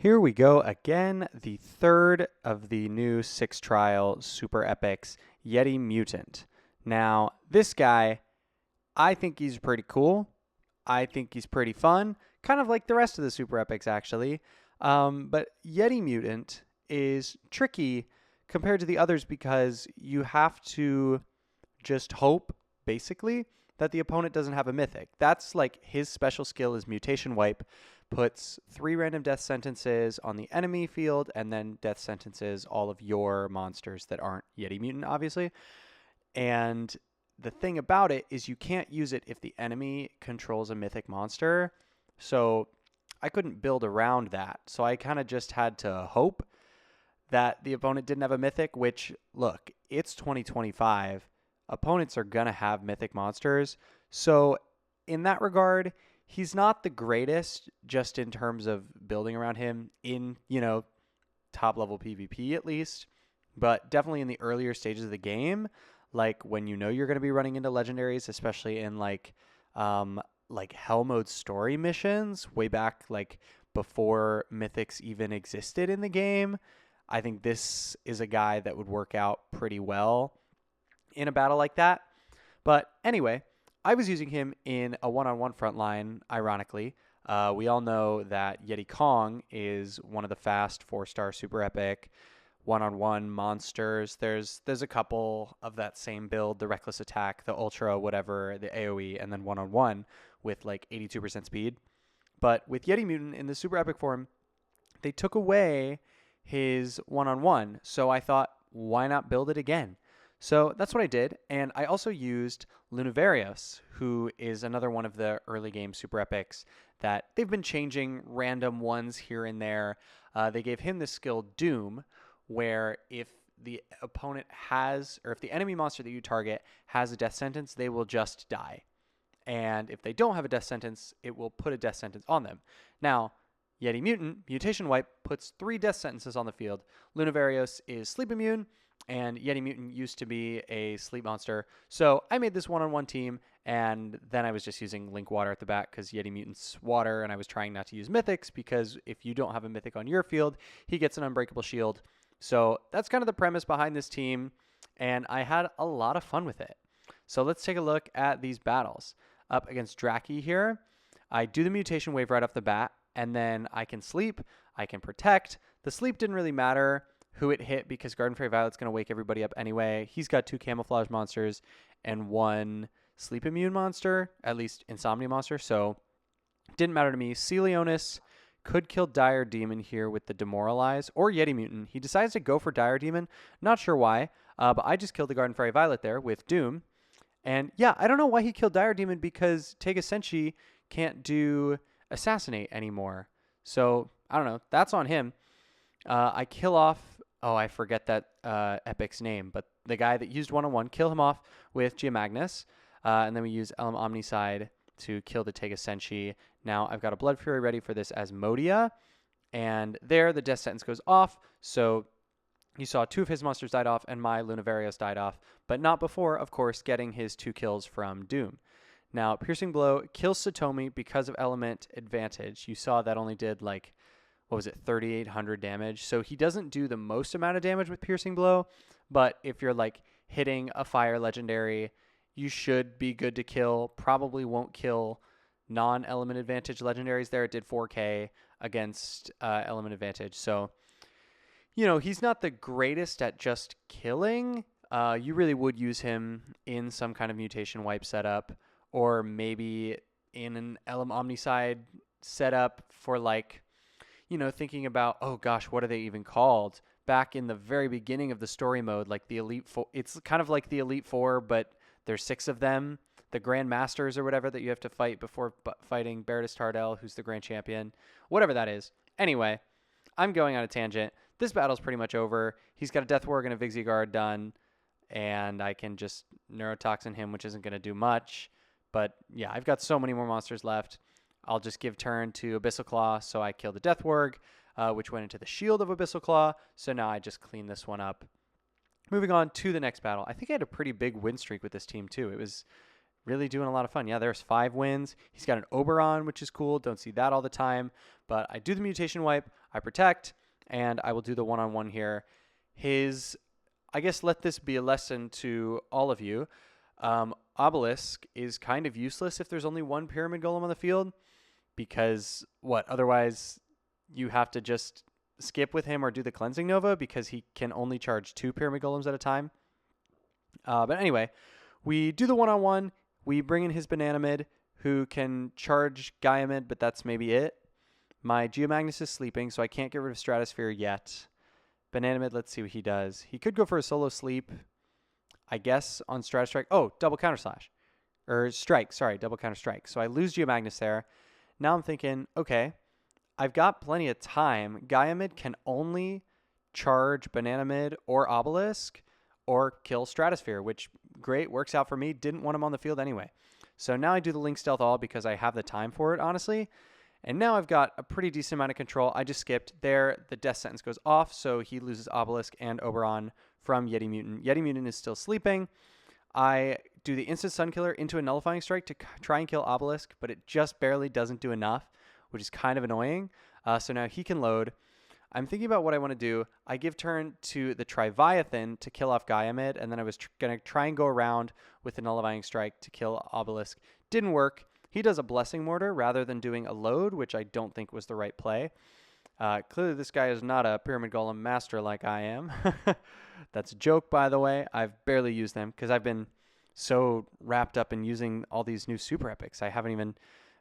Here we go again, the third of the new 6 trial super epics, Yeti Mutant. Now, this guy, I think he's pretty cool. I think he's pretty fun, kind of like the rest of the super epics, actually. But Yeti Mutant is tricky compared to the others because you have to just hope, basically, that the opponent doesn't have a mythic. That's like his special skill is Mutation Wipe, puts 3 random death sentences on the enemy field, and then death sentences all of your monsters that aren't Yeti Mutant, obviously. And the thing about it is you can't use it if the enemy controls a mythic monster. So I couldn't build around that. So I kind of just had to hope that the opponent didn't have a mythic, which, look, it's 2025. Opponents are going to have mythic monsters. So in that regard, he's not the greatest just in terms of building around him in, top level PvP at least, but definitely in the earlier stages of the game, like when you know you're going to be running into legendaries, especially in like hell mode story missions way back like before mythics even existed in the game. I think this is a guy that would work out pretty well in a battle like that. But anyway, I was using him in a one-on-one front line, ironically. We all know that Yeti Kong is one of the fast 4-star super epic one-on-one monsters. There's a couple of that same build, the Reckless Attack, the Ultra, whatever, the AoE, and then one-on-one with like 82% speed. But with Yeti Mutant in the super epic form, they took away his one-on-one. So I thought, why not build it again? So that's what I did. And I also used Lunavarius, who is another one of the early game super epics that they've been changing random ones here and there. They gave him the skill Doom, where if the opponent has, or if the enemy monster that you target has a death sentence, they will just die. And if they don't have a death sentence, it will put a death sentence on them. Now, Yeti Mutant, Mutation Wipe, puts 3 death sentences on the field. Lunavarius is sleep immune, and Yeti Mutant used to be a sleep monster. So I made this one-on-one team, and then I was just using Link Water at the back because Yeti Mutant's water, and I was trying not to use mythics because if you don't have a mythic on your field, he gets an unbreakable shield. So that's kind of the premise behind this team, and I had a lot of fun with it. So let's take a look at these battles. Up against Draki here, I do the mutation wave right off the bat, and then I can sleep, I can protect. The sleep didn't really matter who it hit because Garden Fairy Violet's going to wake everybody up anyway. He's got 2 camouflage monsters and 1 sleep immune monster, at least insomnia monster, so didn't matter to me. Celeonis could kill Dire Demon here with the Demoralize, or Yeti Mutant. He decides to go for Dire Demon. Not sure why, but I just killed the Garden Fairy Violet there with Doom. And yeah, I don't know why he killed Dire Demon because Tega Senshi can't do Assassinate anymore. So, I don't know. That's on him. I kill off, I forget that epic's name, but the guy that used one-on-one, kill him off with Geomagnus. And then we use Elm Omnicide to kill the Tega Senshi. Now I've got a Blood Fury ready for this Asmodia. And there the death sentence goes off. So you saw 2 of his monsters died off and my Lunavarius died off. But not before, of course, getting his 2 kills from Doom. Now, Piercing Blow kills Satomi because of element advantage. You saw that only did like, 3,800 damage. So he doesn't do the most amount of damage with Piercing Blow. But if you're like hitting a fire legendary, you should be good to kill. Probably won't kill non-element advantage legendaries there. It did 4k against element advantage. So, he's not the greatest at just killing. You really would use him in some kind of mutation wipe setup, or maybe in an Elm Omnicide setup for like, thinking about, oh gosh, what are they even called? Back in the very beginning of the story mode, like the Elite Four, it's kind of like the Elite Four, but there's 6 of them, the Grand Masters or whatever that you have to fight before fighting Berdis Tardell, who's the Grand Champion, whatever that is. Anyway, I'm going on a tangent. This battle's pretty much over. He's got a Death Warg and a Vixie Guard done, and I can just Neurotoxin him, which isn't going to do much. But yeah, I've got so many more monsters left. I'll just give turn to Abyssal Claw, so I kill the Death Warg, which went into the shield of Abyssal Claw. So now I just clean this one up. Moving on to the next battle. I think I had a pretty big win streak with this team too. It was really doing a lot of fun. Yeah, there's 5 wins. He's got an Oberon, which is cool. Don't see that all the time. But I do the mutation wipe, I protect, and I will do the one-on-one here. I guess let this be a lesson to all of you. Obelisk is kind of useless if there's only one Pyramid Golem on the field, because otherwise you have to just skip with him or do the Cleansing Nova because he can only charge 2 Pyramid Golems at a time. But anyway, we do the one-on-one. We bring in his Banana Mid, who can charge Gaia Mid, but that's maybe it. My Geomagnus is sleeping, so I can't get rid of Stratosphere yet. Banana Mid, let's see what he does. He could go for a solo sleep, I guess, on Stratostrike. Oh, double counter slash. Or strike, sorry, double counter strike. So I lose Geomagnus there. Now I'm thinking, okay, I've got plenty of time. Gaia Mid can only charge Banana Mid or Obelisk or kill Stratosphere, which great, works out for me. Didn't want him on the field anyway. So now I do the Link Stealth All because I have the time for it, honestly. And now I've got a pretty decent amount of control. I just skipped there. The death sentence goes off, so he loses Obelisk and Oberon from Yeti Mutant. Yeti Mutant is still sleeping. I do the instant Sun Killer into a Nullifying Strike to try and kill Obelisk, but it just barely doesn't do enough, which is kind of annoying. So now he can load. I'm thinking about what I want to do. I give turn to the Triviathan to kill off Gaia Mid, and then I was going to try and go around with the Nullifying Strike to kill Obelisk. Didn't work. He does a Blessing Mortar rather than doing a load, which I don't think was the right play. Clearly, this guy is not a Pyramid Golem master like I am. That's a joke, by the way. I've barely used them because I've been so wrapped up in using all these new Super Epics. I haven't even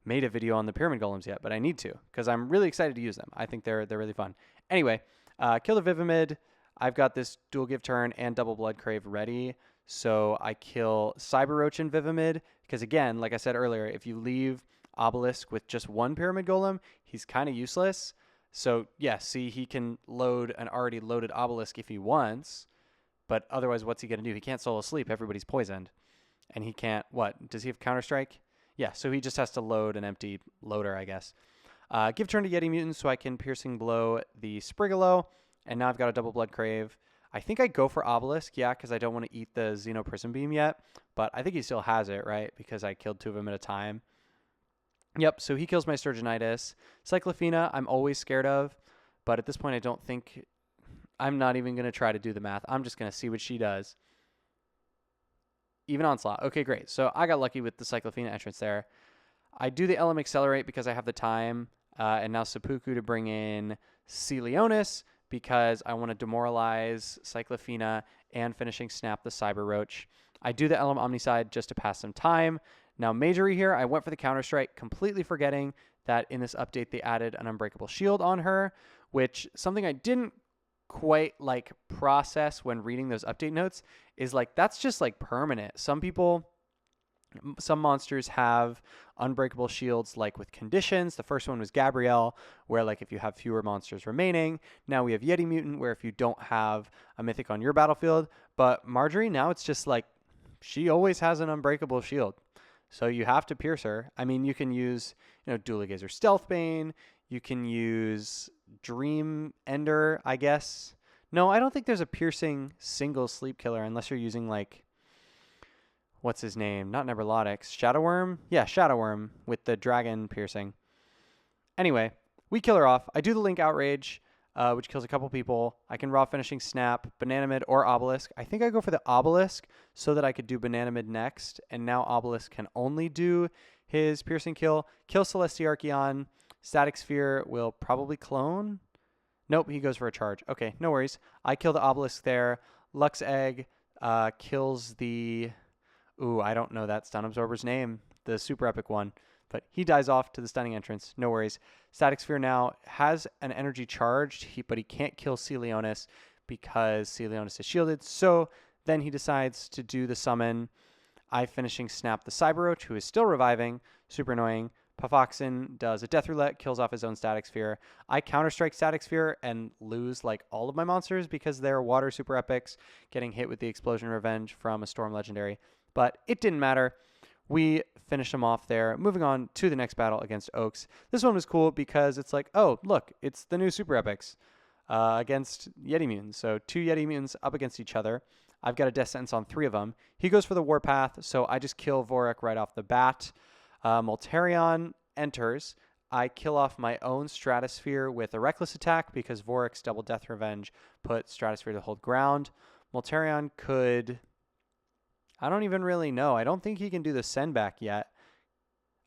made a video on the Pyramid Golems yet, but I need to because I'm really excited to use them. I think they're really fun. Anyway, kill the Vivimid. I've got this dual give turn and double blood crave ready. So I kill Cyber Roach and Vivimid because, again, like I said earlier, if you leave Obelisk with just one Pyramid Golem, he's kind of useless. So, yeah, see, he can load an already loaded Obelisk if he wants, but otherwise what's he going to do? He can't solo sleep. Everybody's poisoned. And he can't, does he have Counter-Strike? Yeah, so he just has to load an empty loader, I guess. Give turn to Yeti Mutant so I can Piercing Blow the Sprigolo, and now I've got a double blood crave. I think I go for Obelisk, yeah, because I don't want to eat the Xeno Prism Beam yet, but I think he still has it, right, because I killed 2 of them at a time. Yep, so he kills my Sturgeonitis. Cyclophena, I'm always scared of, but at this point I don't think, I'm not even going to try to do the math. I'm just going to see what she does. Even Onslaught. Okay, great. So I got lucky with the Cyclophena entrance there. I do the LM Accelerate because I have the time, and now Seppuku to bring in Celeonis because I want to demoralize Cyclophena and finishing Snap the Cyber Roach. I do the LM Omnicide just to pass some time. Now, Majory here, I went for the Counter-Strike, completely forgetting that in this update they added an Unbreakable Shield on her, which something I didn't quite process when reading those update notes is that's just permanent. Some monsters have unbreakable shields with conditions. The first one was Gabrielle, where if you have fewer monsters remaining. Now we have Yeti Mutant, where if you don't have a mythic on your battlefield. But Marjorie, now it's just she always has an unbreakable shield. So you have to pierce her. I mean, you can use, Dual Gazer Stealthbane. You can use Dream Ender, I guess. No, I don't think there's a piercing single sleep killer unless you're using what's his name? Not Neverlotics. Shadowworm? Yeah, Shadowworm with the dragon piercing. Anyway, we kill her off. I do the Link Outrage, which kills a couple people. I can raw finishing Snap, Banana Mid, or Obelisk. I think I go for the Obelisk so that I could do Banana Mid next, and now Obelisk can only do his piercing kill. Kill Celestiarcheon. Static Sphere will probably clone. Nope, he goes for a charge. Okay, no worries. I kill the Obelisk there. Lux Egg kills the... Ooh, I don't know that Stun Absorber's name, the super epic one. But he dies off to the Stunning Entrance. No worries. Static Sphere now has an energy charged, but he can't kill Celeonis because Celeonis is shielded. So then he decides to do the summon. I finishing Snap the Cyber Roach, who is still reviving. Super annoying. Pufoxen does a Death Roulette, kills off his own Static Sphere. I Counter-Strike Static Sphere and lose all of my monsters because they're water super epics, getting hit with the Explosion Revenge from a Storm Legendary. But it didn't matter. We finished him off there. Moving on to the next battle against Oaks. This one was cool because it's oh, look, it's the new super epics against Yeti Mutants. So 2 Yeti Mutants up against each other. I've got a death sentence on 3 of them. He goes for the Warpath, so I just kill Vorik right off the bat. Molterion enters. I kill off my own Stratosphere with a Reckless attack because Vorik's double Death Revenge put Stratosphere to hold ground. Molterion could... I don't even really know. I don't think he can do the send back yet.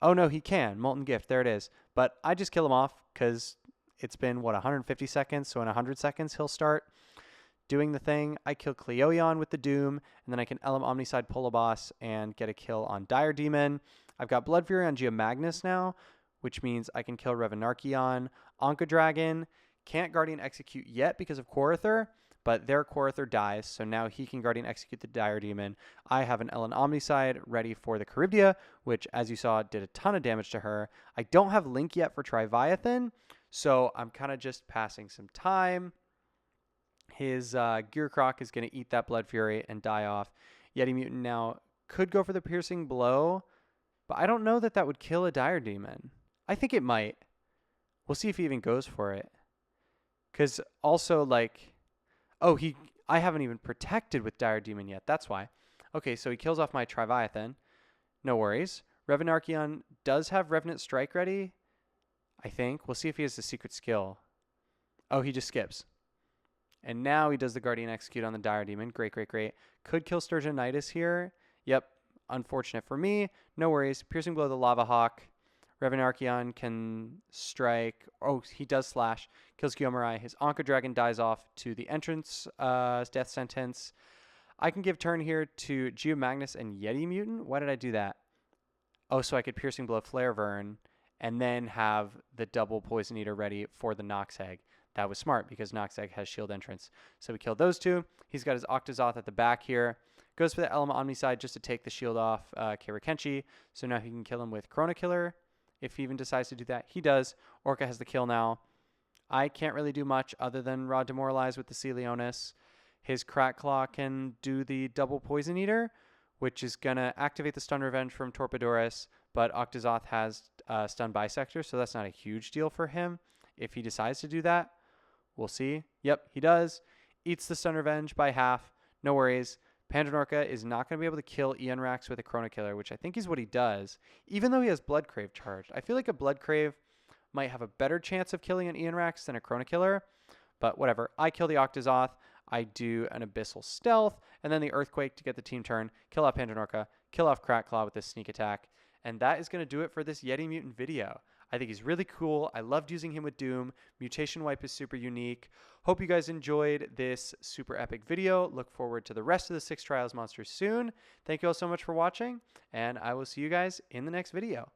Oh, no, he can. Molten Gift. There it is. But I just kill him off because it's been, 150 seconds? So in 100 seconds, he'll start doing the thing. I kill Cleoion with the Doom, and then I can Elm Omnicide pull a boss and get a kill on Dire Demon. I've got Blood Fury on Geomagnus now, which means I can kill Revenarchion. Oncodragon can't Guardian Execute yet because of Korither, but their Korither dies, so now he can Guardian Execute the Dire Demon. I have an Ellen Omnicide ready for the Charybdia, which, as you saw, did a ton of damage to her. I don't have Link yet for Triviathan, so I'm kind of just passing some time. His Gearcroc is going to eat that Blood Fury and die off. Yeti Mutant now could go for the Piercing Blow, but I don't know that that would kill a Dire Demon. I think it might. We'll see if he even goes for it. Because also, like... Oh, I haven't even protected with Dire Demon yet. That's why. Okay, so he kills off my Triviathan. No worries. Revenarchion does have Revenant Strike ready, I think. We'll see if he has the secret skill. Oh, he just skips. And now he does the Guardian Execute on the Dire Demon. Great, great, great. Could kill Sturgeonitis here. Yep. Unfortunate for me. No worries. Piercing Blow the Lava Hawk. Revenarchion can strike. Oh, he does slash. Kills Gyomrai. His Anka Dragon dies off to the entrance death sentence. I can give turn here to Geomagnus and Yeti Mutant. Why did I do that? Oh, so I could Piercing Blow Flare Vern and then have the double Poison Eater ready for the Nox Egg. That was smart because Nox Egg has shield entrance. So we killed those two. He's got his Octozoth at the back here. Goes for the Element Omnicide just to take the shield off Kirikenchi. So now he can kill him with Chrono Killer. If he even decides to do that, he does. Orca has the kill now. I can't really do much other than Raw Demoralize with the Celeonis. His Crack Claw can do the double Poison Eater, which is going to activate the Stun Revenge from Torpedorus, but Octozoth has Stun Bisector, so that's not a huge deal for him. If he decides to do that, we'll see. Yep, he does. Eats the Stun Revenge by half. No worries. Pandanorca is not going to be able to kill Ianrax with a Chrono Killer, which I think is what he does, even though he has Blood Crave charged. I feel like a Blood Crave might have a better chance of killing an Ianrax than a Chrono Killer, but whatever. I kill the Octozoth. I do an Abyssal Stealth, and then the Earthquake to get the team turn, kill off Pandanorca, kill off Crack Claw with this sneak attack, and that is going to do it for this Yeti Mutant video. I think he's really cool. I loved using him with Doom. Mutation Wipe is super unique. Hope you guys enjoyed this super epic video. Look forward to the rest of the 6 Trials monsters soon. Thank you all so much for watching, and I will see you guys in the next video.